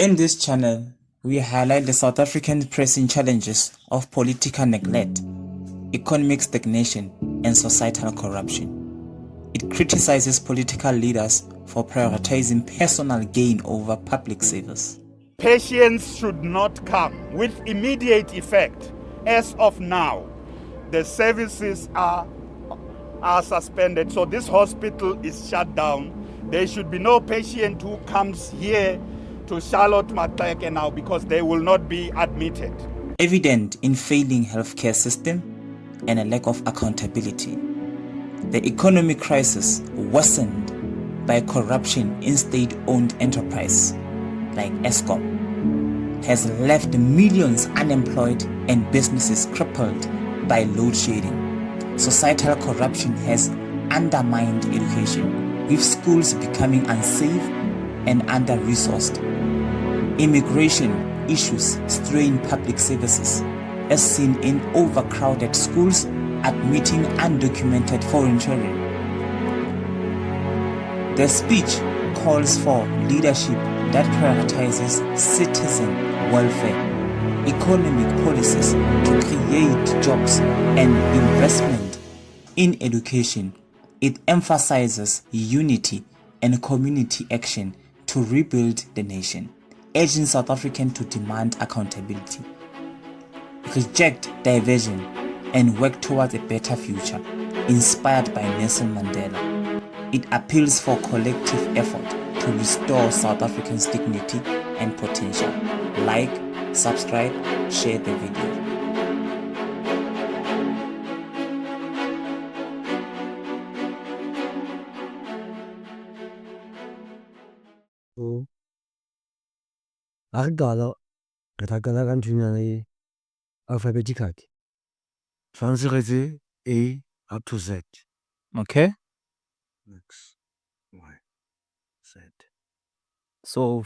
In this channel, we highlight the South African pressing challenges of political neglect, economic stagnation, and societal corruption. It criticizes political leaders for prioritizing personal gain over public service. Patients should not come with immediate effect. As of now, the services are suspended, so this hospital is shut down. There should be no patient who comes here to Charlotte Maxeke now because they will not be admitted. Evident in failing healthcare system and a lack of accountability. The economic crisis worsened by corruption in state-owned enterprise like Eskom has left millions unemployed and businesses crippled by load shedding. Societal corruption has undermined education, with schools becoming unsafe and under-resourced. Immigration issues strain public services, as seen in overcrowded schools admitting undocumented foreign children. The speech calls for leadership that prioritizes citizen welfare, economic policies to create jobs, and investment in education. It emphasizes unity and community action to rebuild the nation, urging South Africans to demand accountability, reject diversion, and work towards a better future inspired by Nelson Mandela. It appeals for collective effort to restore South Africans' dignity and potential. Like, subscribe, share the video. So, re qala ka nthonyana e alphabetical. Tshwanetse re etse A up to Z. Okay. X, Y, Z. So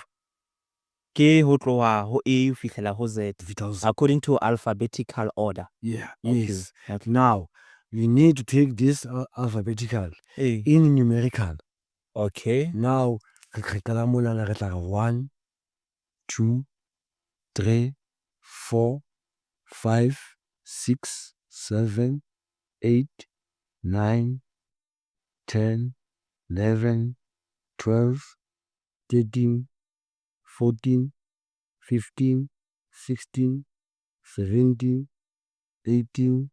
ke ho tloha ho A ho fihlela ho Z according to alphabetical order. Yeah, Okay. yes. Okay. Now, you need to take this alphabetical in numerical. Okay. Now, re qala mona re tla re 1, 2, 3, 4, 5, 6, 7, 8, 9, 10, 11, 12, 13, 14, 15, 16, 17, 18,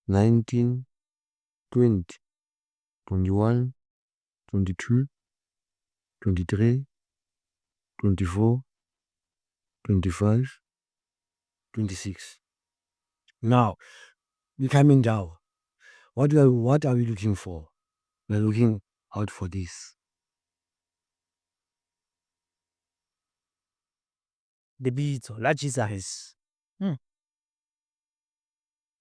19, 20, 21, 22, 23, 24, 25, 26. Now, we're coming down. What are we looking for? We're looking out for this. Lebitso la Jesus. Ke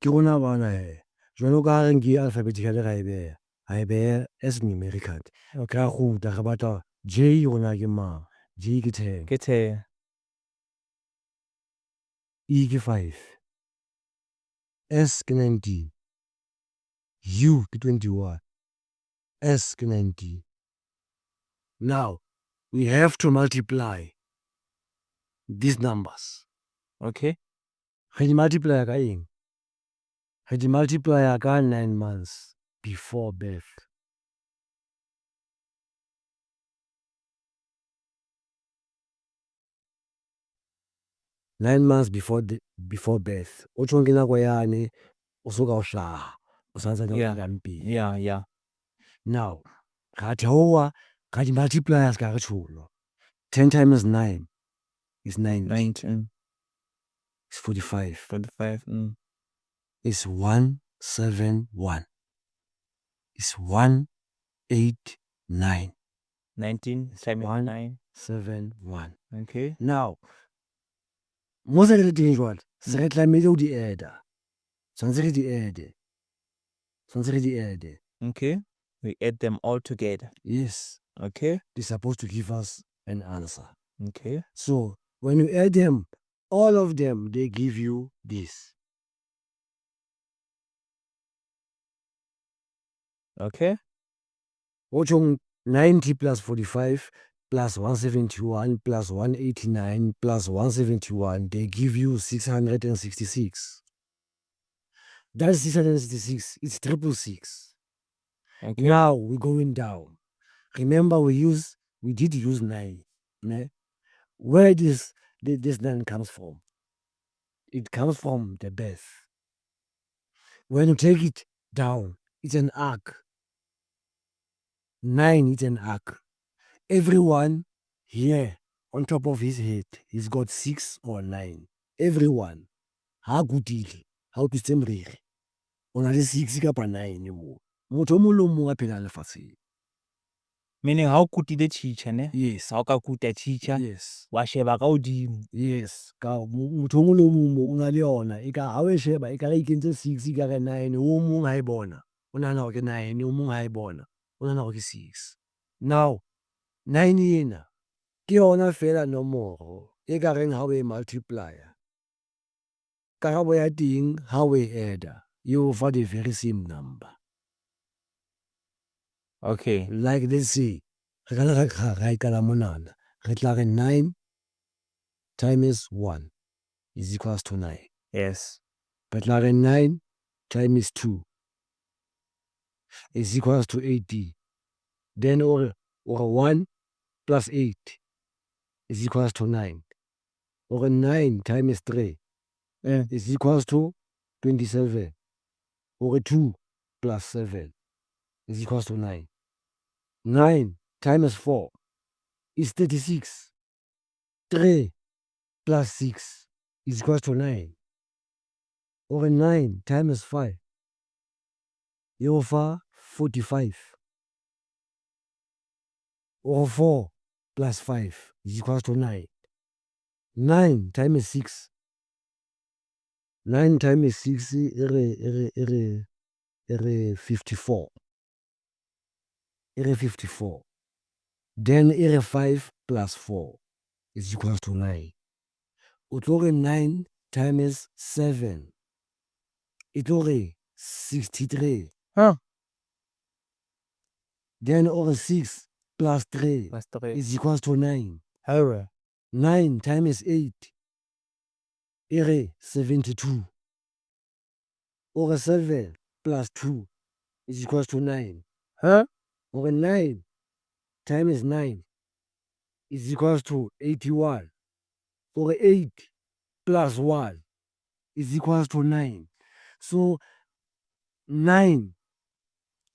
rona bana he. Jwalo ka ha re nke alphabetical ra e beha as numerical. Okay, ra kgutla re batla J rona ke mang? J ke 10. Ke 10. E ke 5. S ke 19. U ke 21. S ke 19. Now, we have to multiply these numbers. Okay. Re di multiply ka eng? Re di multiply ka 9 months before birth. Nine months before birth. O tjho ke nako yane o soka o hlaha. O santsane o Yeah. ya mpeng. Yeah. Now, ra theoha ka di multipliers ka re tjholo. 10 times 9 is 90. 19. It's 45. 45. It's 171. It's 189. 19 times 9. 171. Okay. Now, mo se re teng jwale, se re tlamehile ho di adder. Tshwanetse re di add. Okay. We add them all together. Yes. Okay. They're supposed to give us an answer. Okay. So, when you add them, all of them, they give you this. Okay. Watching 90 plus 45 plus 171 plus 189 plus 171, they give you 666. That's 666. It's 666. Okay. Now we're going down. Remember, we did use 9. Ne? Where this 9 comes from? It comes from the base. When you take it down, it's an arc. 9 is an arc. Everyone here on top of his head, he's got 6 or 9. Everyone. Ha kutile, ha o twitse moriri. O na le 6 kapa 9 moo. Motho o mong le o mong a phelang lefatsheng. Meaning ha o kutile tjhitjha ne? Yes. Ha o ka kuta tjhitjha, Yes. wa sheba ka hodimo. Yes. Ka motho o mong le o mong moo o na le yona. Eka ha o e sheba ekare e kentse 6 ekare 9, o mong ha e bona. O nahana hore ke 9, o mong ha e bona. O nahana hore ke 6. Now 9 ena ke yona feela nomoro ekareng ha o e multiplier. Karabo ya teng ha o e adder, e o fa the very same number. Okay. Like let's say, re e qala monana. Re tla re 9 times 1 is equals to 9. Yes. Re tla re 9 times 2 is equals to 18. Then or 1 plus 8 is equals to 9. Or 9 times 3 is equals to 27. Or 2 plus 7 is equals to 9. 9 times 4 is 36. 3 plus 6 is equals to 9. Or 9 times 5 is over 45. Or 4 plus 5 is equals to 9. 9 times 6. 9 times 6 is 54. 54. Then 5 plus 4 is equals to 9. Utore 9 times 7. Itore 63. Huh. Then over 6 plus 3 Plus 3. is equals to 9. Alright. 9 times 8 is 72. Over 7 plus 2 is equals to 9. Huh? Over 9 times 9 is equals to 81. Over 8 plus 1 is equals to 9. So 9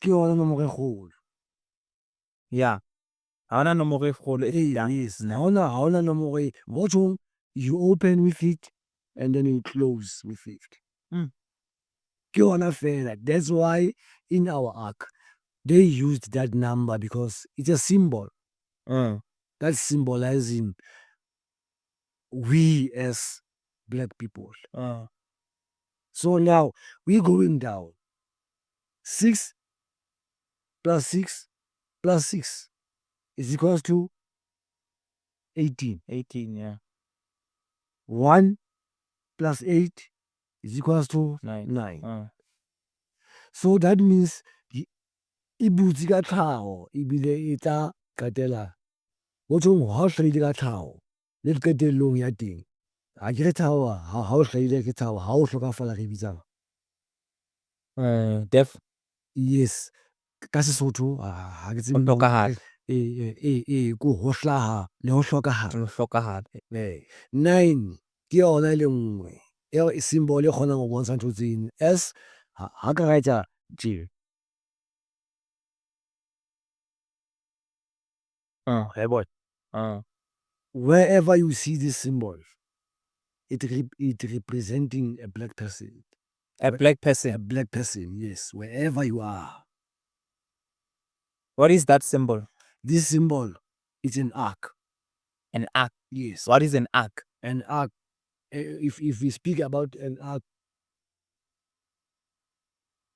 ke yona nomoro e kgolo. Yeah. Ha hona nomoro e kgolo e fetang. Yes. Ha hona nomoro e. Motjhong you open with it and then you close with it. Ke yona fela. That's why in our arc they used that number because it's a symbol that's symbolizing we as black people. So now we're going down. 6 plus 6 plus 6 is equals to 18. 18, yeah. 1 plus 8 is equals to 9. 9. So that means e butse ka tlhaho ebile e tla qetela motjhong ha o hlahile ka tlhaho le qetellong ya teng. Ha ke re tlhaho ha o hlahile ke tlhaho ha o hlokafala re bitsang. Deaf. Yes. Ka Sesotho ha ke tsebe Ho hlokahala. ko ho hlaha le ho hlokahala. Ho hlokahala. 9 ke yona e le nngwe e symbol e kgonang ho bontsha ntho tseno as ha ka ra etsa tje. Wherever you see this symbol, it representing a black person. A black person. A black person, yes. Wherever you are. What is that symbol? This symbol is an arc. An arc. Yes. What is an arc? An arc. If we speak about an arc,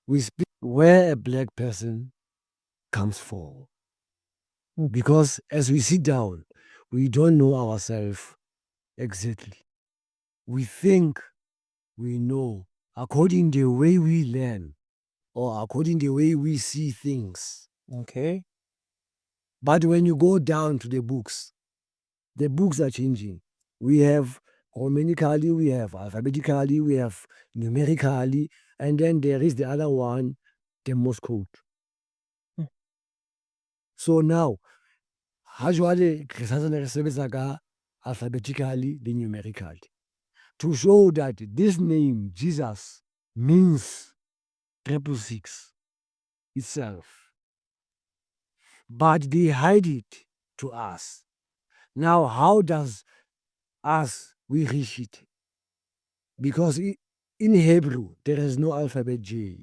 we speak where a black person comes from. Because as we sit down, we don't know ourselves exactly. We think we know according the way we learn or according the way we see things. Okay. But when you go down to the books are changing. We have romanically, we have alphabetically, we have numerically, and then there is the other one, the Morse code. So now, ha jwale re santsane re sebetsa ka alphabetically le numerically to show that this name Jesus means 666 itself, but they hide it to us. Now, how does us we reach it? Because in Hebrew there is no alphabet J.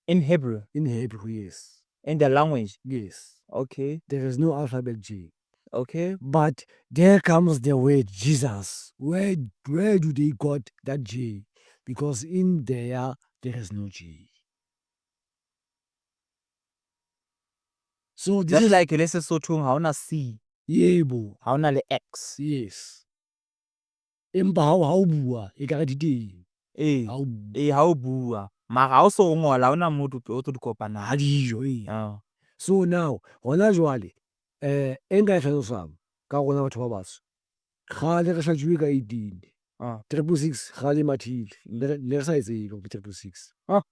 In Hebrew, In Hebrew, yes, in the language. yes, Okay. there is no alphabet J. Okay. But there comes the word Jesus. Where do they got that J? Because in there is no J. So this Just is like le Sesothong ha ona C, yebo, ha ona le X. yes. Empa ha o bua e ka re di teng. Eh. Ha o bua. Eh, ha o bua. Mara ha o so ngola ha ona motho o tlo di kopanang. Ha diyo eh. Ah. So now, hona jwale, e nka e hlalosang ka rona batho ba batsho. Kgale re hlajuwe ka 18. Ah. 666 kgale e mathile. Ne re sa e tsebe hore ke 666. Ah.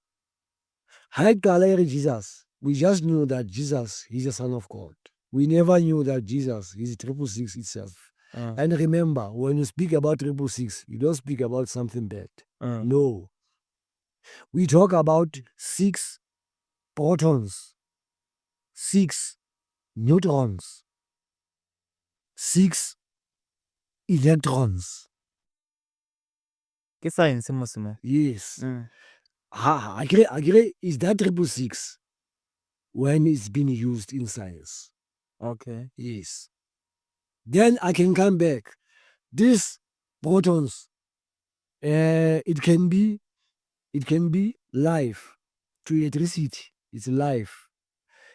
Ha e qala e re Jesus, we just knew that Jesus is the Son of God. We never knew that Jesus is 666 itself. And remember, when you speak about 666, you don't speak about something bad. No. We talk about 6 protons, 6 neutrons, 6 electrons. Ke science mosime. Yes. Agree is that 666 when it's been used in science. Okay. Yes. Then I can come back. These protons, it can be life to electricity. It's life.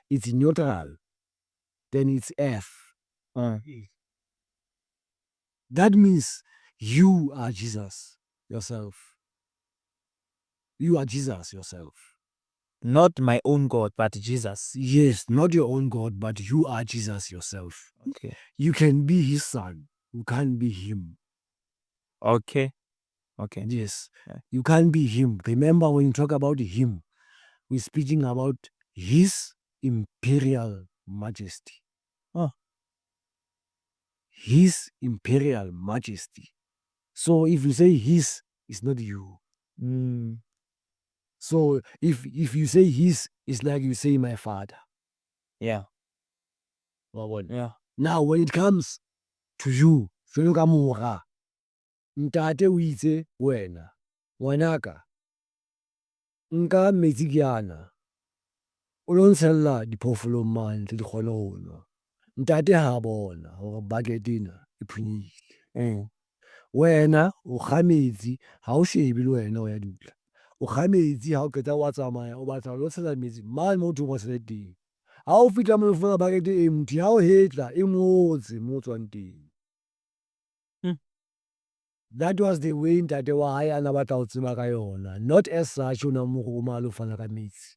It's neutral. Then it's earth. That means you are Jesus yourself. You are Jesus yourself. Not my own God, but Jesus. Yes, not your own God, but you are Jesus yourself. Okay. You can be his son. You can't be him. Okay. Okay. Yes. Yeah. You can't be him. Remember, when you talk about him, we're speaking about his imperial majesty. Oh. His imperial majesty. So if you say his, it's not you. So if you say his, it's like you say my father. Yeah. Yeah. Yeah. Now when it comes to you, jwalo ka mora, ntate o itse wena, ngwanaka, nka metsi ke ana, o lo ntshella diphoofolong mane tse di kgone ho nwa. Ntate ha bona hore bucket ena e phunyehile. Wena o kga metsi, ha o shebe le wena o ya dula. O kga metsi ha o qeta wa tsamaya, o batla ho lo tshela metsi mane moo thoko tshele teng. Ha o fihla moo o fumana bucket e empty, ha o hetla e ngotse moo o tswang teng. That was the way ntate wa hae a na batla ho tseba ka yona. Not as such o na mo roma a lo fana ka metsi.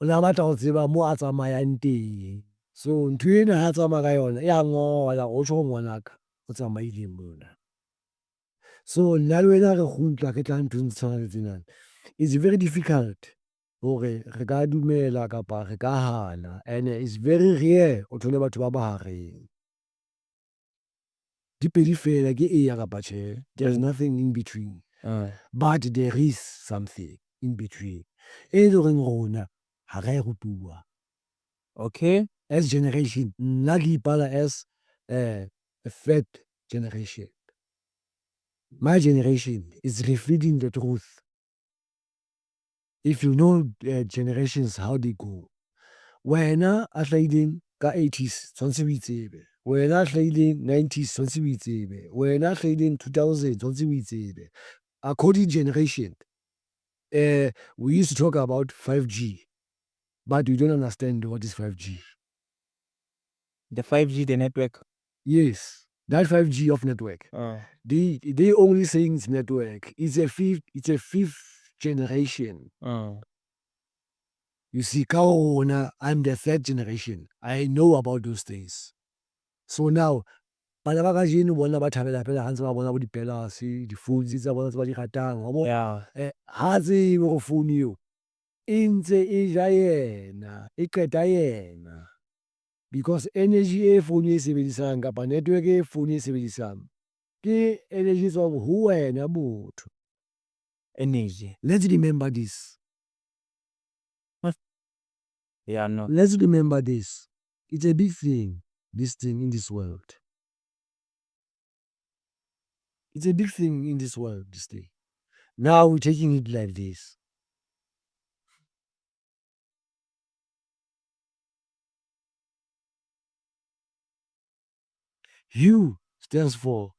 O na batla ho tseba moo a tsamayang teng. So ntho ena ha tsamaya ka yona e a ngola o tjho ngwanaka o tsamaile mona. So nna le wena re kgutla re tla nthong tse tshwanang le tsenana. It's very difficult hore re ka dumela kapa re ka hana, and it's very rare o thole batho ba mahareng. Di pedi fela ke eya kapa tjhe. There's nothing in between. But there is something in between. E le horeng rona ha ra e rutuwa. Okay. As generation, nna ke ipala as a third generation. My generation is reflecting the truth. If you know generations, how they go. Wena a hlahileng ka 80s, tshwantse o itsebe. Wena a hlahileng 90s, tshwantse o itsebe. Wena a hlahileng 2000, tshwantse o itsebe. According generation, we used to talk about 5G, but we don't understand what is 5G. The 5G, the network. Yes, that 5G of network. They only saying it's network. It's a fifth generation. You see, Kaona, I'm the third generation. I know about those things. So now, bana ba kajeno bona ba thabela fela ha ntse ba bona bo dipelase, di-phone tsa bona tse ba di ratang. Wa bona? Yeah. Ha tsebe hore phone eo e ntse e ja yena, e qeta yena. Because energy e phone e sebedisang kapa network e phone e sebedisang ke energy e tswang ho wena motho. Energy. Let's remember this. Yeah, no. Let's remember this. It's a big thing, this thing in this world. It's a big thing in this world, this thing. Now we're taking it like this. Hue stands for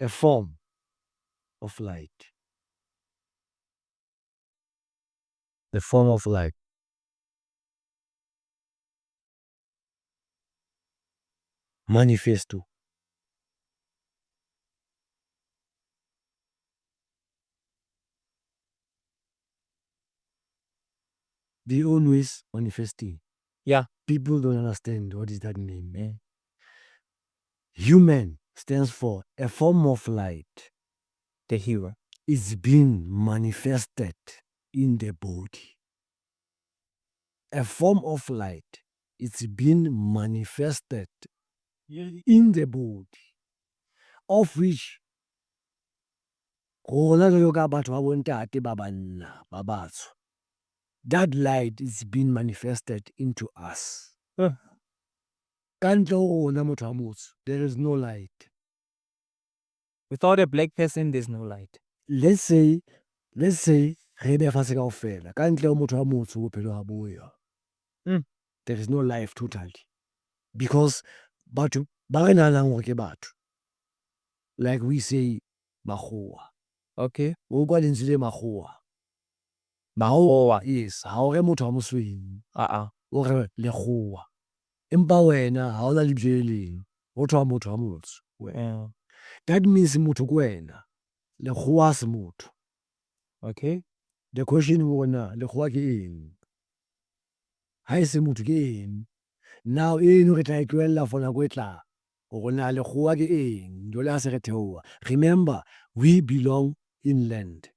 a form of light. The form of light. Manifesto. They always manifesting. Yeah. People don't understand what is that name. Yeah. Human stands for a form of light. The hero. It's been manifested in the body. A form of light. It's been manifested in the body. Of which rona jwalo ka batho ba bontate ba banna ba batsho, that light is being manifested into us. Ka ntle ho rona motho wa motsho, there is no light. Without a black person, there's no light. Let's say re be fatshe kaofela ka ntle ho motho wa motsho bophelo ha boyo. There is no life totally. Because batho ba re nahanang hore ke batho, like we say makgowa. Okay. O kwa lentswe le makgowa. Makgowa. Yes, ha o re motho wa mosweu. O re lekgowa. Empa wena ha ona lebitso le leng. Ho thwa motho wa motsho. Yeah. That means motho ke wena. Lekgowa ha se motho. Okay. The question ke hore lekgowa ke eng? Ha e se motho ke eng? Now eno re tla e tlohella for nako e tlang. Hore na lekgowa ke eng? Jwale ha se re theoha. Remember, we belong in land.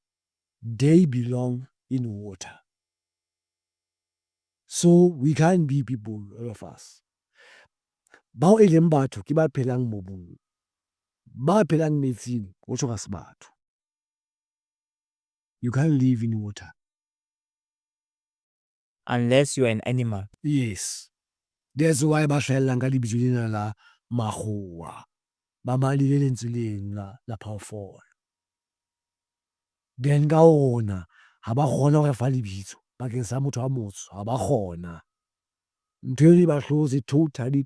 They belong in water. So we can't be people, all of us. Bao e leng batho ke ba phelang mobung. Ba phelang metsing, ho tjho ga se batho. You can't live in water. Unless you're an animal. Yes. That's why ba hlahellang ka lebitso lena la makgowa. Ba malile lentswe lena la phaofolo. Then ka ona, ha ba kgona hore fa lebitso bakeng sa motho wa motsho, ha ba kgona. Ntho eo e ba hlotse totally.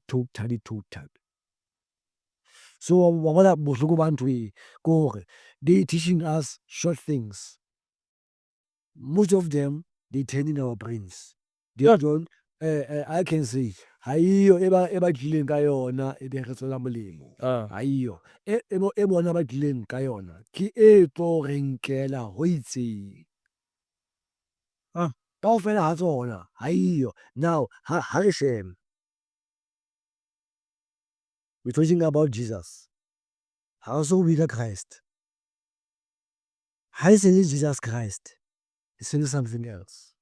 So wa bona bohloko ba ntho e ke hore they teaching us short things. Most of them, they turn in our brains. They don't, I can say, ha eyo e ba tlileng ka yona e be re tswela molemo. Ha eyo. E bona ba tlileng ka yona ke e tlo re nkela ho itseng. Kaofela ha tsona ha eyo. Now, ha re sheme. We're talking about Jesus. Ha o so bua ka Christ. Ha e se le Jesus Christ, e se le something else.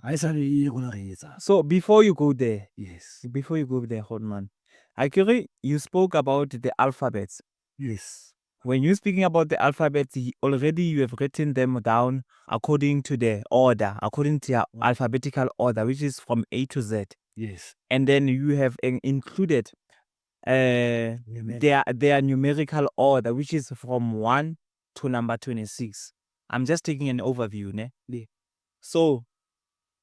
Ha e sa le e rona re etsa. So before you go there, Yes. Hodman, Akere, you spoke about the alphabets. Yes. When you're speaking about the alphabets, already you have written them down according to the order, according to your alphabetical order, which is from A to Z. Yes. And then you have included their numerical order, which is from 1 to number 26. I'm just taking an overview, ne? Yeah. So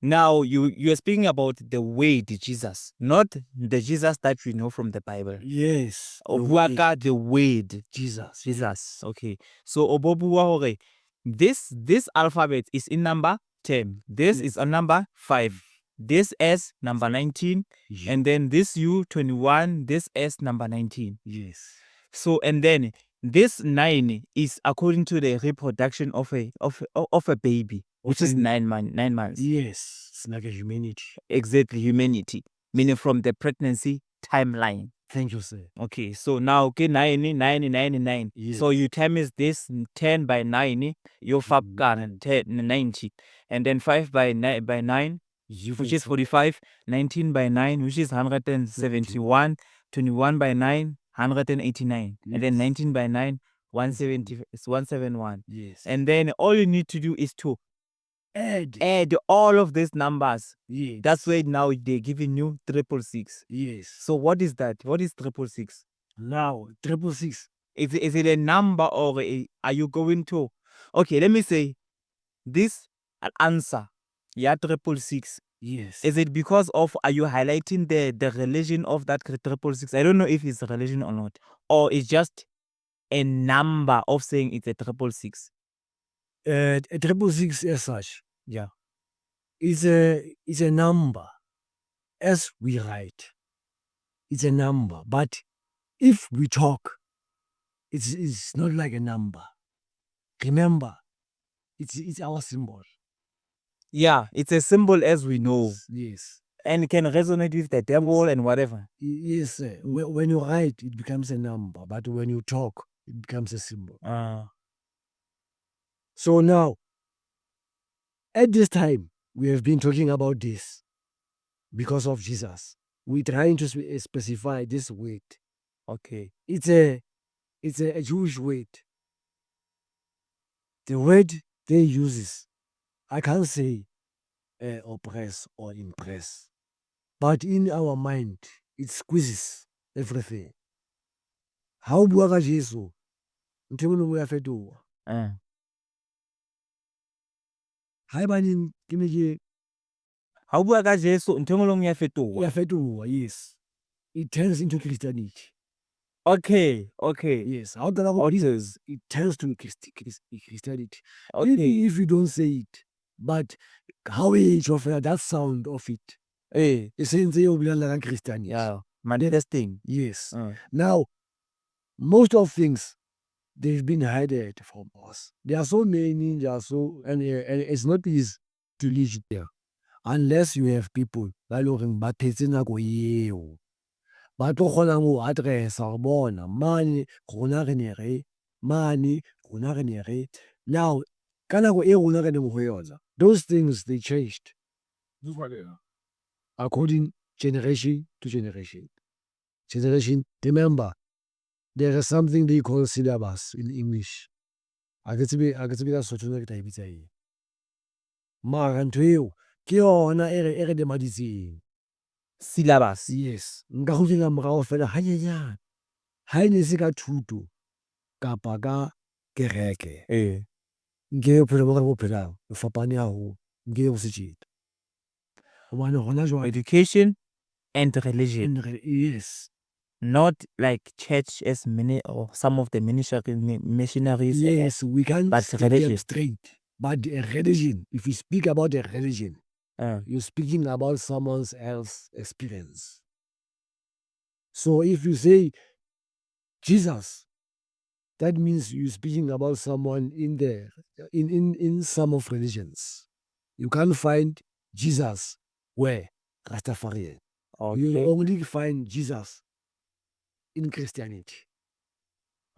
now you are speaking about the way the Jesus, not the Jesus that we know from the Bible. Yes. The way Jesus. Jesus. Okay. So obobua hore this alphabet is in number 10. This is on number 5. This S number 19. Yeah. And then this U 21. This S number 19. Yes. So and then this 9 is according to the reproduction of a baby. which is saying- 9 months. Yes, it's like a humanity. Exactly, humanity, meaning from the pregnancy timeline. Thank you, sir. Okay, so now, okay, 9. Yes. So you times this 10 by 9, you fab 90. And then 5 by 9, which is 45, 19 by 9, which is 171, 21 by 9, 189, and then Yes. 19 by 9, 170, it's 171. Yes. And then all you need to do is to add. add all of these numbers. Yes. That's why now they're giving you 666. Yes. So what is that? What is 666? Now 666. Is it a number or are you going to? Okay, let me say this answer. Yeah, 666. Yes. Is it because of, are you highlighting the religion of that 666? I don't know if it's a religion or not, or it's just a number of saying it's a 666. A 666 as such. Yeah. Is a number as we write. It's a number, but if we talk, it's not like a number. Remember, it's our symbol. Yeah, it's a symbol as we know, Yes. and it can resonate with the devil and whatever. Yes, sir. When you write, it becomes a number, but when you talk, it becomes a symbol. So now, at this time, we have been talking about this because of Jesus. We're trying to specify this word. Okay. It's a Jewish word. The word they use, I can't say oppress or impress, but in our mind, it squeezes everything. How bua ka Jesu, ntho e nngwe ya fetoha. Haebaneng ke ne ke Ha o bua ka Jesu, ntho e nngwe le nngwe ya fetoha. ya fetoha, yes. It turns into Christianity. Okay. Yes. How the Lord Jesus, it turns to Christianity. Okay. Even if you don't say it, but how it of that sound of it. Eh, It says you belong to Christianity. yeah. Manifesting. Yes. Uh. Now, most of things they've been hidden from us. There are so many, and it's not easy to reach there unless you have people ba lo reng ba phetse nako eo. Ba tlo kgonang ho addressa ho bona mane rona re ne re mane rona re ne re. Now, ka nako e rona re leng ho yona, those things they changed according generation to generation. Remember, there is something they call syllabus in English. A ke tsebe ka Sesotho ke tla e bitsa eng. Mara ntho eo ke yona e re lemaditseng. Syllabus. Yes. Nka kgutlela morao fela hanyenyane. Ha e ne se ka thuto kapa ka kereke. Eh. Nke bophelo bo re bo phelang bo fapane haholo. Nke bo se tjena. Hobane hona jwale. Education and religion. Yes. Not like church as many or some of the missionaries. Yes, we can But speak religion. them straight. But a religion, if you speak about a religion, you're speaking about someone else's experience. So if you say Jesus, that means you're speaking about someone in some of religions. You can't find Jesus where? Rastafarian. Okay. You only find Jesus in Christianity.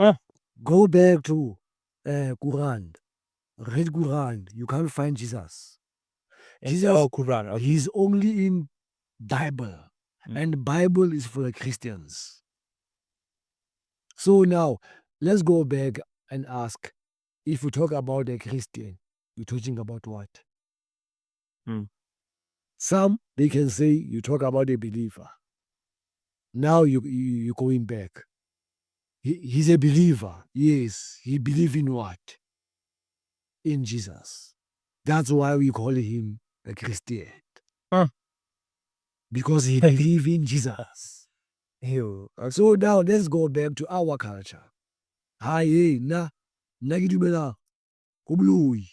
Huh. Go back to Quran. Read Quran. You can't find Jesus. Jesus, Quran. Okay. he's only in Bible. And Bible is for the Christians. So now, let's go back and ask, if you talk about a Christian, you're talking about what? Some, they can say you talk about a believer. Now you're going back. He's a believer. Yes, he believes in what? In Jesus. That's why we call him a Christian. Because he believes in Jesus. So now let's go back to our culture. Hayi na ke dumela ho boloi.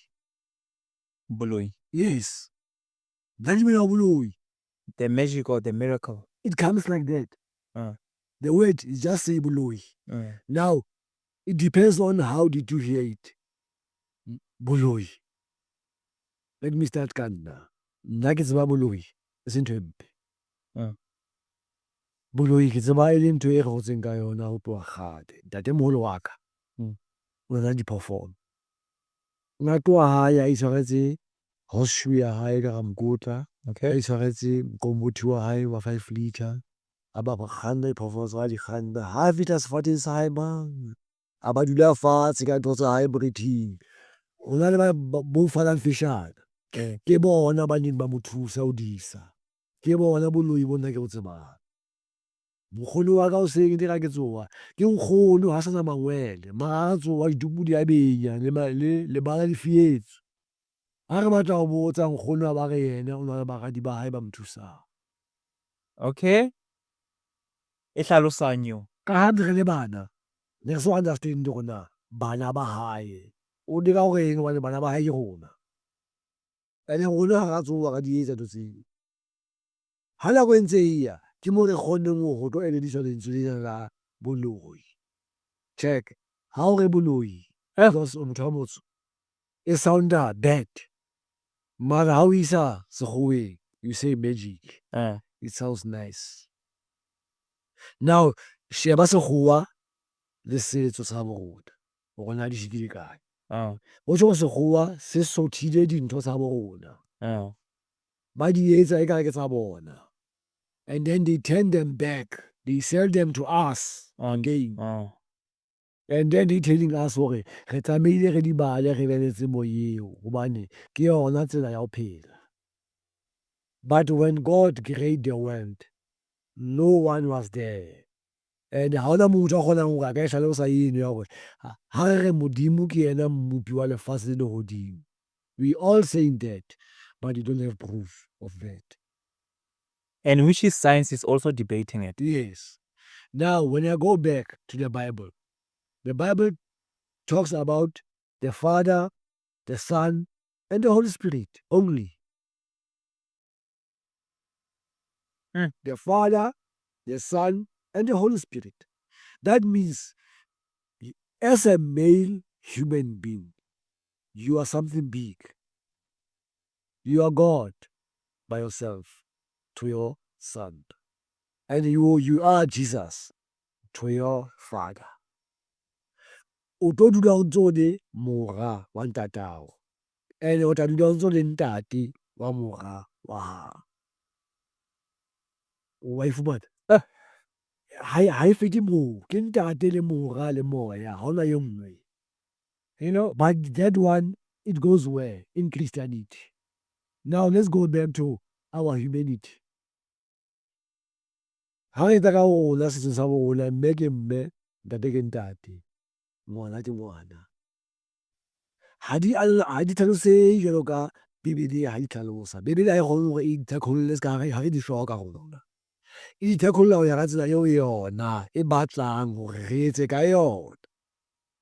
Boloi. Yes. Nna ke dumela ho boloi. The magic or the miracle. It comes like that. The word is just say boloi. Now, it depends on how did you hear it. Boloi. Let me start ka nna. Nna ke tseba boloi e se ntho e mpe. Boloi ke tseba e le ntho e re hotseng ka yona ho tloha kgale. Ntatemoholo wa ka o na le diphoofolo. O na tloha hae a itshwaretse horseshoe ya hae ka hara mokotla. A itshwaretse mqombothi wa hae wa 5 litre. A ba kganna diphoofolo tsa hae di kganna. Ha fihla sefateng sa hae mang, a ba dula fatshe ka ntho tsa hae morithing. Ho na le bo Father Fishana. Ke bona ba neng ba mo thusa ho di isa. Ke bona boloi bo nna ke bo tsebang. Nkgono wa ka hoseng di ra ke tsoha, ke nkgono ha sana mangwele. Mara ha tsoha ditupu di a benya le bala di fietswe. Ha re batla ho botsa nkgono a ba re yena o na le baradi ba hae ba mo thusang. Okay. E hlalosang eo. Ka ha re le bana, ne re so understand hore na bana ba hae. O leka ho reng hobane bana ba hae ke rona. Ene rona ha ra tsoha ra di etsa ntho tseo. Ha nako e ntse e ya, ke moo re kgonneng ho tlo elelliswa lentswe lena la boloi. Check. Ha o re boloi, because o motho wa motsho, e sound-a bad. Mara ha o isa sekgoweng, you say magic. It sounds nice. Now, sheba sekgowa le setso sa bo rona. Hore na di shitile kae. Ho tjho sekgowa se sothile dintho tsa bo rona. Ba di etsa ekare ke tsa bona. And then they turn them back. They sell them to us again. And then they telling us hore re tlamehile re di bale re be le tsebo eo. Hobane ke yona tsela ya ho phela. But when God created the world, no one was there. And ha hona motho a kgonang hore a ka e hlalosa eno ya hore ha re re Modimo ke yena mmupi wa lefatshe le hodimo. We all saying that, but you don't have proof of that. And which is science is also debating it. Yes. Now, when I go back to the Bible talks about the Father, the Son, and the Holy Spirit only. The Father, the Son, and the Holy Spirit. That means, as a male human being, you are something big. You are God by yourself to your Son. And you are Jesus to your Father. O tlo dula o ntso le mora wa ntatao. And o tla dula o ntso le ntate wa mora wa hao. Wa e fumana? Ha e fete moo. Ke ntate le mora le moya. Ha hona e nngwe. You know, but that one, it goes where? In Christianity. Now let's go back to our humanity. Ha re tla ka rona setso sa bo rona, mme ke mme, ntate ke ntate. Ngwana ke ngwana. Ha di tlhalosehe jwalo ka Bebele ha di tlhalosa. Bebele ha e kgone hore e ithakolle ska ha re di hloka rona. E ithakolla ho ya ka tsela eo yona e batlang hore re etse ka yona.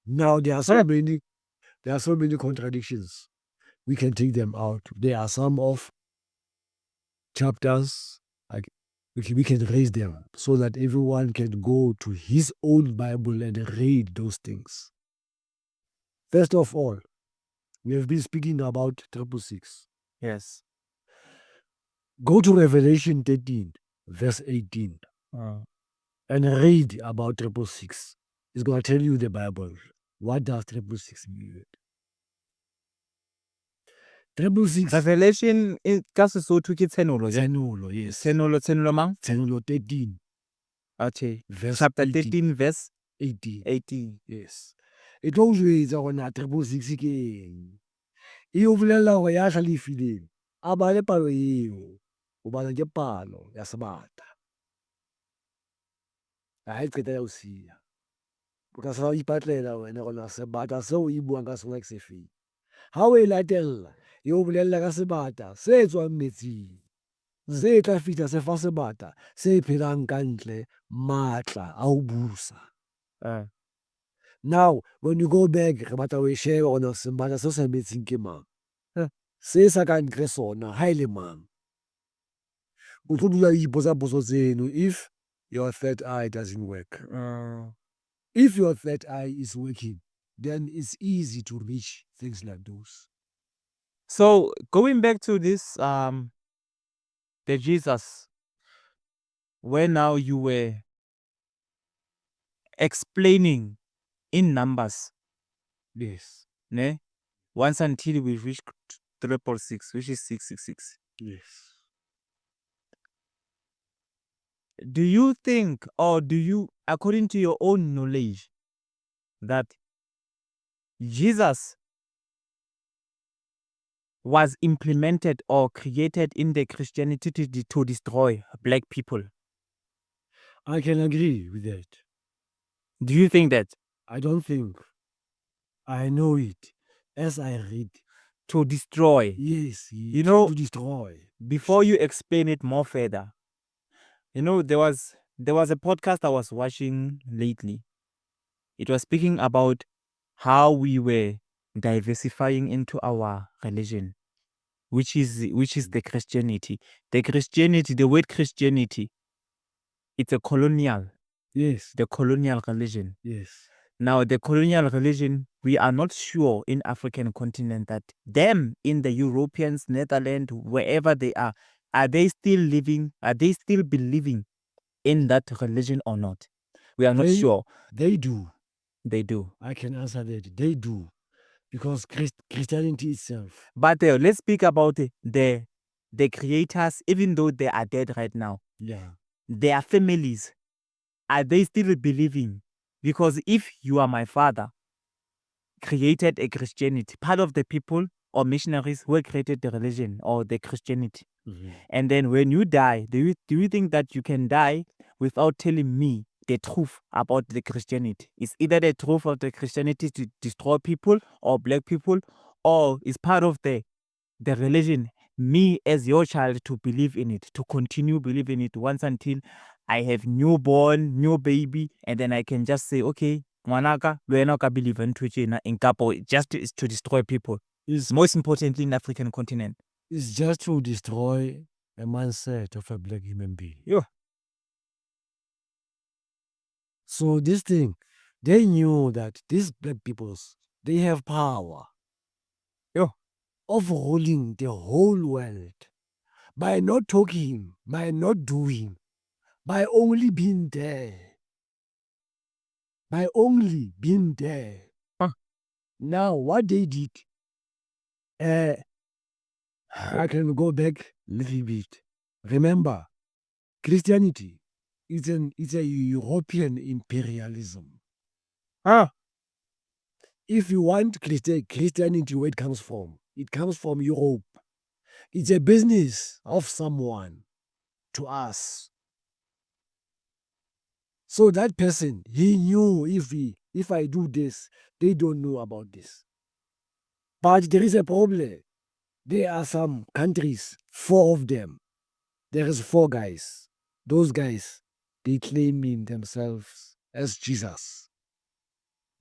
Now there are so many contradictions. We can take them out. There are some of chapters like we can raise them so that everyone can go to his own Bible and read those things. First of all, we have been speaking about 666. Yes. Go to Revelation 13, verse 18, and read about 666. It's going to tell you the Bible. What does 666 mean? 666. Revelation ka Sesotho ke tshenolo. Tshenolo, yes. Tshenolo mang? Tshenolo 13. Okay. Verse Chapter 18. 13 verse 18. Yes. E tlo o jwetsa hore na 666 ke eng. E o bolella hore ya hlalefileng a bale palo eo. Hobane ke palo ya sebata. Ha e qeta ya o siya. O ka sa ipatlela wena hore sebata seo e buang ka sona ke se feng. Ha o e latella, e o bolella ka sebata se tswang metsing. Se tla fihla se fa sebata se phelang kantle matla a ho busa. Now, when you go back, re batla ho e sheba hore sebata seo se metsing ke mang. Se sa kantle sona ha e le mang. O tlo dula o ipotsa potso tseno if your third eye doesn't work. If your third eye is working, then it's easy to reach things like those. So going back to this, the Jesus, where now you were explaining in numbers, Yes. ne? Once until we reach 666, which is 666. Yes. Do you think, or do you, according to your own knowledge, that Jesus was implemented or created in the Christianity to destroy black people? I can agree with that. Do you think that? I don't think. I know it as I read. To destroy. Yes, You know, to destroy. before you explain it more further, you know, there was a podcast I was watching lately. It was speaking about how we were diversifying into our religion, which is the Christianity. The word Christianity, it's a colonial, Yes. the colonial religion. Yes. Now, the colonial religion, we are not sure in African continent that them in the Europeans, Netherlands, wherever they are they still living? Are they still believing in that religion or not? We are not sure. They do. They do. I can answer that. They do. Because Christianity itself. But let's speak about the creators, even though they are dead right now. Yeah. Their families, are they still believing? Because if you are my father, created a Christianity, part of the people or missionaries who created the religion or the Christianity, and then when you die, do you think that you can die without telling me the truth about the Christianity? It's either the truth of the Christianity to destroy people or black people, or it's part of the religion, me as your child to believe in it, to continue believing it once until I have new baby, and then I can just say, okay, ngwanaka, wena o ka believe into tjena, in kapo just is to destroy people. Is most importantly in African continent. It's just to destroy a mindset of a black human being. Yeah. So this thing, they knew that these black peoples, they have power. Yeah. Of ruling the whole world by not talking, by not doing, by only being there. By only being there. Huh. Now, what they did, I can go back a little bit. Remember, Christianity is a European imperialism. If you want Christianity, where it comes from Europe. It's a business of someone to us. So that person, he knew if I do this, they don't know about this. But there is a problem. There are some countries, 4 of them. There is 4 guys. Those guys, they claim in themselves as Jesus.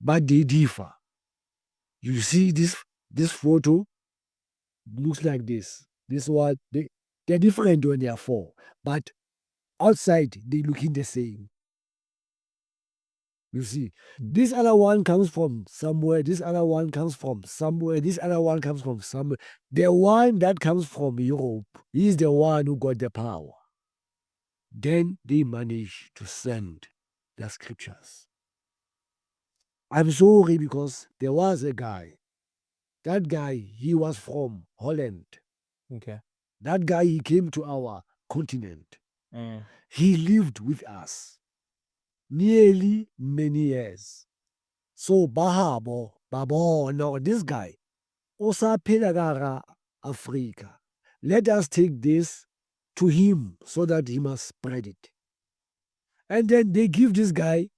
But they differ. You see this photo looks like this. This one, they're different when they are 4. But outside, they looking the same. You see, this other one comes from somewhere, this other one comes from somewhere, this other one comes from somewhere. The one that comes from Europe is the one who got the power. Then they manage to send the scriptures. I'm sorry because there was a guy. That guy, he was from Holland. Okay. That guy, he came to our continent. He lived with us nearly many years. So Bahabo, no, this guy, Osa Pelagara Africa. Let us take this to him so that he must spread it. And then they give this guy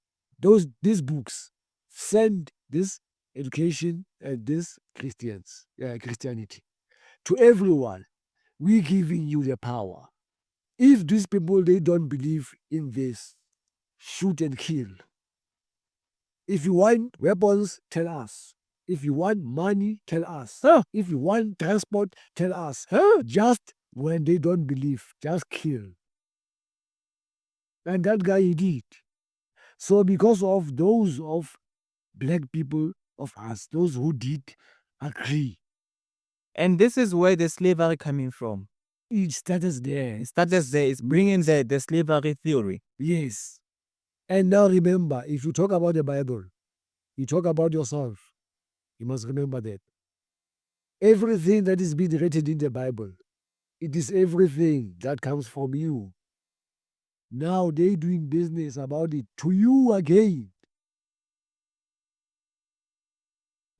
these books, send this education and this Christianity to everyone. We giving you the power. If these people they don't believe in this, shoot and kill. If you want weapons, tell us. If you want money, tell us. If you want transport, tell us. Just when they don't believe, just kill. And that guy he did. So because of those of black people of us, those who did agree. And this is where the slavery coming from. It starts there. It started there. It's bringing the slavery theory. Yes. And now remember, if you talk about the Bible, you talk about yourself. You must remember that. Everything that is being written in the Bible, it is everything that comes from you. Now they doing business about it to you again.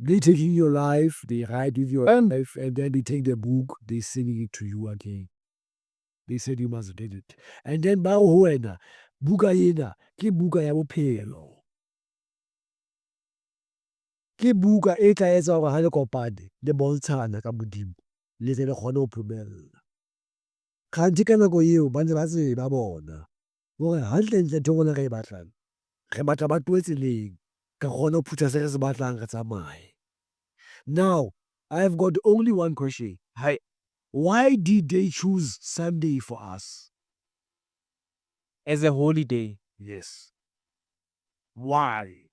They taking your life, they write with your life, and then they take the book, they sending it to you again. They said you must read it. And then ba ho wena, buka ena, ke buka ya bophelo. Ke buka e tla etsa hore ha le kopane, le bontshana ka Modimo, le tle le kgone ho phomella. Kganthi ka nako eo ba ne ba tseba bona hore hantlentle ntho e rona re e batlang, re batla ba tlohe tseleng, re kgone ho phutha se re se batlang re tsamaye. Now, I've got only one question. Hi. Why did they choose Sunday for us? As a holiday. Yes. Why?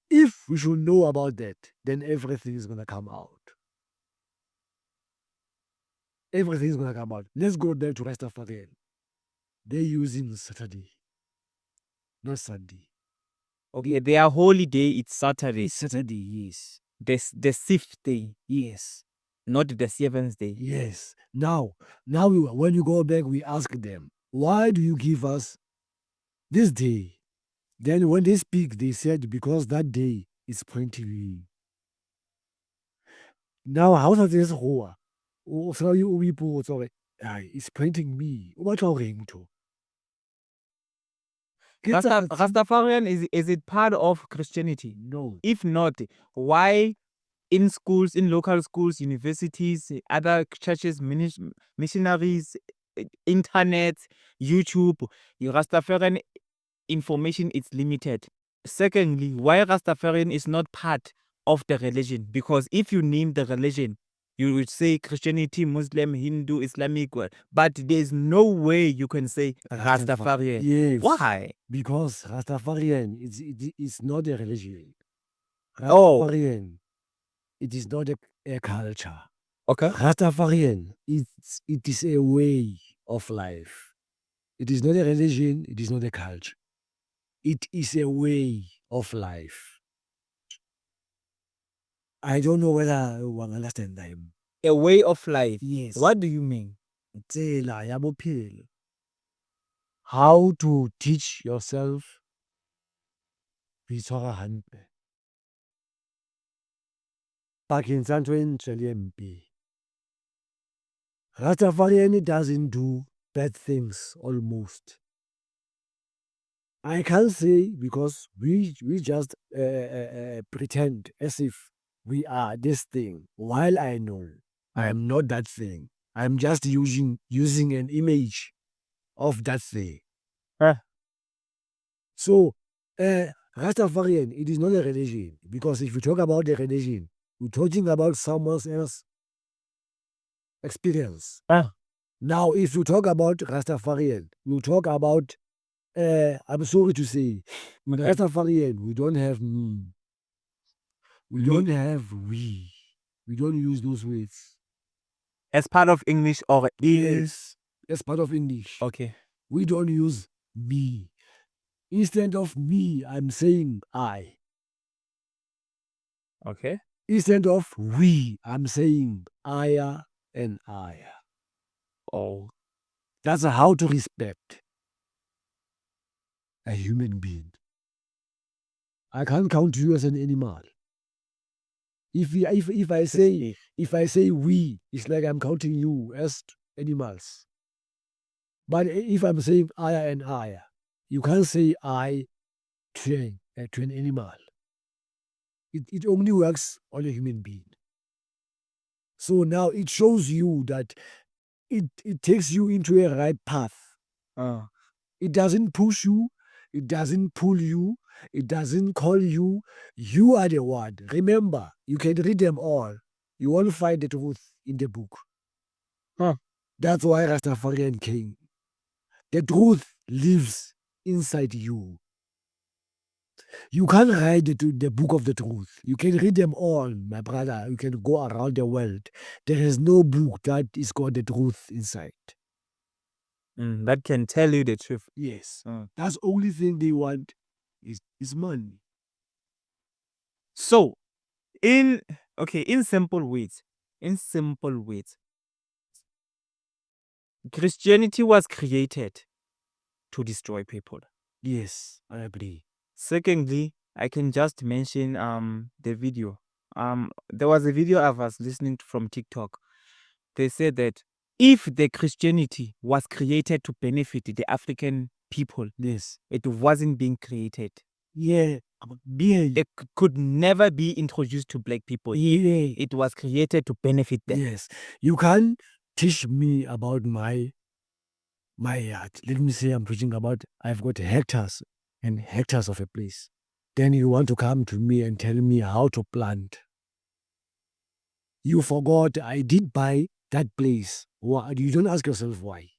If we should know about that, then everything is going to come out. Everything is going to come out. Let's go there to Rastafarian. They're using Saturday, not Sunday. Okay, their holiday it's Saturday. It's Saturday, yes. The sixth day, Yes. not the seventh day. Yes. Now when you go back, we ask them, why do you give us this day? Then when they speak, they said, because that day is pointing you. Now, how does this go? Oh, so you people, sorry. It's pointing me. What are you to? Rastafarian is it part of Christianity? No. If not, why in schools, in local schools, universities, other churches, missionaries, internet, YouTube, your Rastafarian information is limited? Secondly, why Rastafarian is not part of the religion? Because if you name the religion, you would say Christianity, Muslim, Hindu, Islamic, but there's no way you can say Rastafarian. Yes. Why? Because Rastafarian is not a religion. Oh. Rastafarian, it is not a culture. Okay. Rastafarian, it is a way of life. It is not a religion, it is not a culture. It is a way of life. I don't know whether you understand that. A way of life. Yes. What do you mean? Tsela ya bophelo. How to teach yourself ho itshwara hantle pakeng tsa ntho e ntle le e mpe. Rastafarian doesn't do bad things almost. I can't say because we just pretend as if we are this thing, while I know I am not that thing. I'm just using an image of that thing. So, Rastafarian, it is not a religion, because if you talk about a religion, we're talking about someone else's experience. Now, if you talk about Rastafarian, you talk about, I'm sorry to say, Rastafarian, we don't have we don't have we. We don't use those words. As part of English or Yes, as part of English. Okay. We don't use me. Instead of me, I'm saying I. Okay. Instead of we, I'm saying I and I. Oh. That's how to respect a human being. I can't count you as an animal. If I say we, it's like I'm counting you as animals. But if I'm saying I and I, you can't say I to an animal. It only works on a human being. So now it shows you that it takes you into a right path. It doesn't push you. It doesn't pull you. It doesn't call you. You are the one. Remember, you can read them all. You won't find the truth in the book. That's why Rastafarian came. The truth lives inside you. You can't write the book of the truth. You can read them all, my brother. You can go around the world. There is no book that is got the truth inside. That can tell you the truth. Yes. That's the only thing they want is money. So, in simple words, Christianity was created to destroy people. Yes, I agree. Secondly, I can just mention the video. There was a video I was listening to from TikTok. They said that if the Christianity was created to benefit the African people, Yes. it wasn't being created. Yeah. Yeah. It could never be introduced to black people. Yeah. It was created to benefit them. Yes. You can teach me about my yard. Let me say I'm preaching about I've got hectares and hectares of a place. Then you want to come to me and tell me how to plant. You forgot I did buy that place. Why? You don't ask yourself why.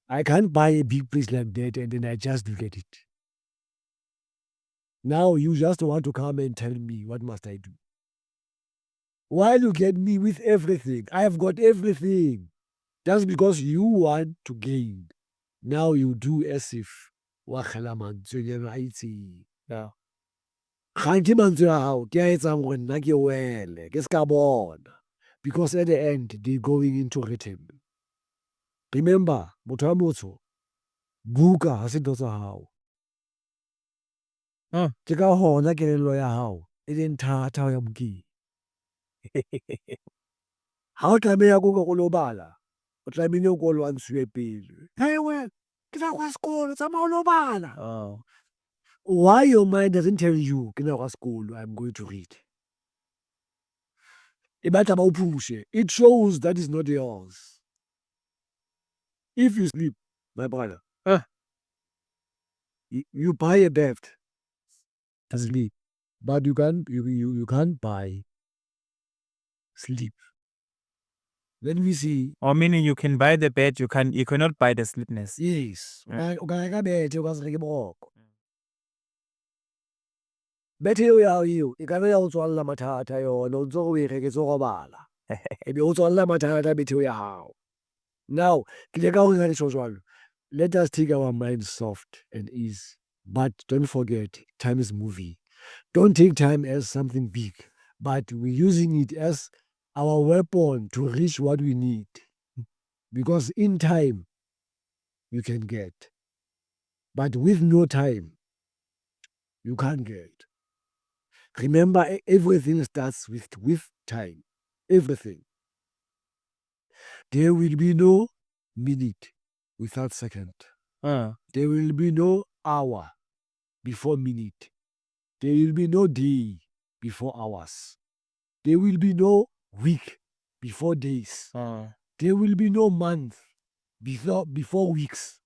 I can't buy a big place like that and then I just get it. Now you just want to come and tell me what must I do. Why look at me with everything? I have got everything. Just because you want to gain. Now you do as if wakgela mantswe nyana a itseng. Yeah. Ga nke mantswe a gago ke a etsang gore nna ke wele ke se ka bona. Because at the end they're going into written. Remember, motho wa motsho, buka ha se ntho tsa gago. Ke ka gona kelello ya gago e leng thata go ya bukeng. Ha o tlameha ko go lo bala, o tlamehile o ko lwantshiwe pele. Hey wena, ke na kwa sekolo, tsamaya o lo bala. Oh. Why your mind doesn't tell you, ke na kwa sekolo, I'm going to read. E batla ba o pushe. It shows that is not yours. If you sleep, my brother, you buy a bed to sleep, but you can't buy sleep. Then we see. Or meaning you can buy the bed, you cannot buy the sleepness. Yes. O ka reka bete, o ka se reke boroko. Bete eo ya hao eo, e ka be ya o tswalla mathata yona, o ntso o e reketse ho robala. Ebe o tswalla mathata bete eo ya hao. Now, ke le ka ho ngale jwalo. Let us take our minds soft and easy. But don't forget, time is moving. Don't take time as something big, but we're using it as our weapon to reach what we need. Because in time, you can get. But with no time, you can't get. Remember, everything starts with time. Everything. There will be no minute without second. There will be no hour before minute. There will be no day before hours. There will be no week before days. There will be no month before weeks.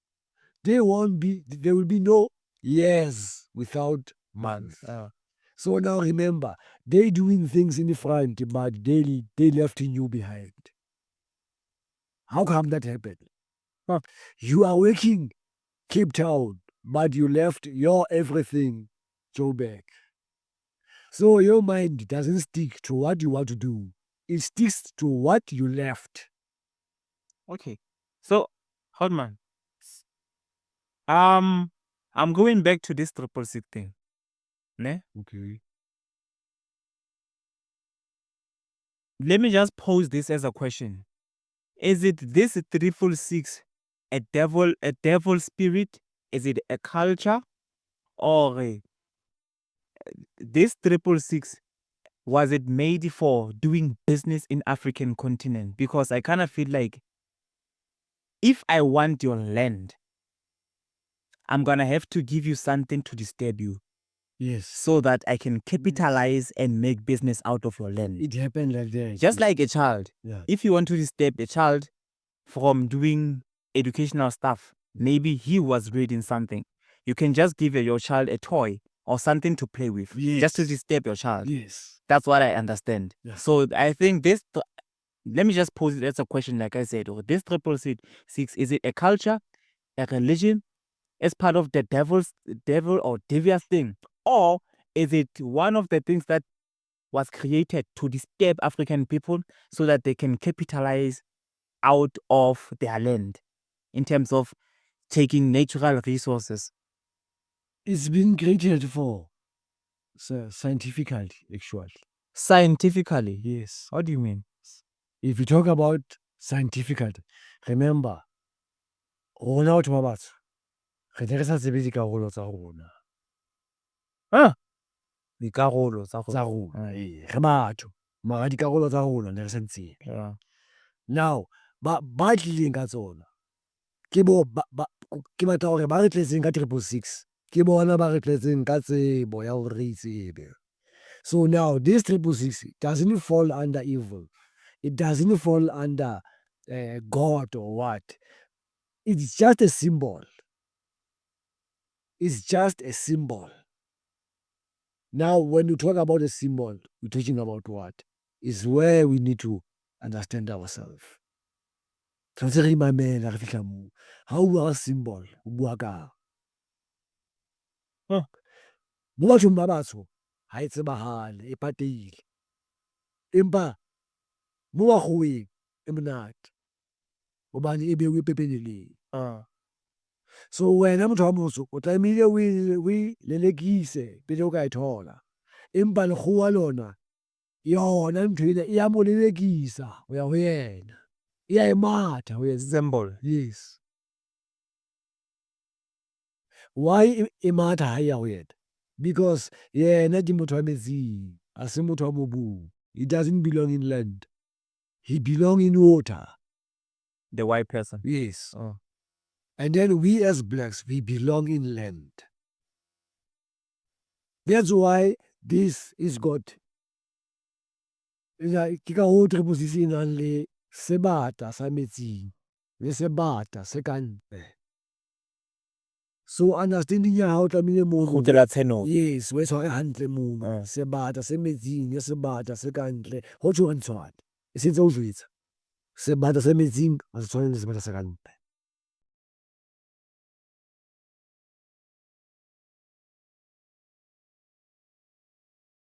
There will be no years without months. So now remember, they doing things in the front, but they left you behind. How come that happened? You are working Cape Town, but you left your everything Joburg. So your mind doesn't stick to what you want to do. It sticks to what you left. Okay. So, Hodman, I'm going back to this 666 thing. Ne? Okay. Let me just pose this as a question. Is it this 666 a devil spirit? Is it a culture? Or this 666, was it made for doing business in African continent? Because I kind of feel like if I want your land, I'm going to have to give you something to disturb you. Yes. So that I can capitalize and make business out of your land. It happened like that. Just like a child. Yeah. If you want to disturb a child from doing educational stuff, maybe he was reading something, you can just give your child a toy or something to play with. Yes. Just to disturb your child. Yes. That's what I understand. Yeah. So I think this, let me just pose it as a question like I said. This 666, is it a culture, a religion, as part of the devil or devious thing? Or is it one of the things that was created to disturb African people so that they can capitalize out of their land in terms of taking natural resources? It's been created for scientifically, actually. Scientifically? Yes. What do you mean? If you talk about scientifically, remember, rona batho ba batsho re ne re sa tsebe dikarolo tsa rona. Dikarolo tsa Tsa rona, re batho. Mara dikarolo tsa rona ne re sa di tsebe. Yeah. Now, ba tlileng ka tsona, ke batla hore ba re tletseng ka 666, ke bona ba re tletseng ka tsebo ya hore re itsebe. So now, this 666 doesn't fall under evil. It doesn't fall under God or what. It's just a symbol. It's just a symbol. Now, when you talk about a symbol, we're talking about what? Is where we need to understand ourselves. Tshwanetse re imamela re fihla moo. Ha o bua ka symbol, o bua kang? Mo bathong ba batsho ha e tsebahale, e patehile. Empa mo makgoweng e monate hobane e beuwe pepeneneng. So wena motho wa moso o tlamehile o e lelekise pele o ka e thola. Empa lekgowa lona yona ntho ena e ya mo lelekisa ho ya ho yena. E ya e matha ho yena. Symbol. Yes. Why e matha ha e ya ho yena? Because yena ke motho wa metsing, ha se motho wa mobung. He doesn't belong in land. He belong in water. The white person. Yes. And then we as blacks, we belong in land. That's why this is God. Ke ka hoo 666 e nang le sebata sa metsing le sebata se ka ntle. So understanding ya hao tlamehile moo. Kgutlela tshenong. Yes, o e tshware hantle moo. Sebata se metsing le sebata se ka ntle. Ho tjho re ntshwane. E sentse o jwetsa. Sebata se metsing ha se tshwane le sebata se ka ntle.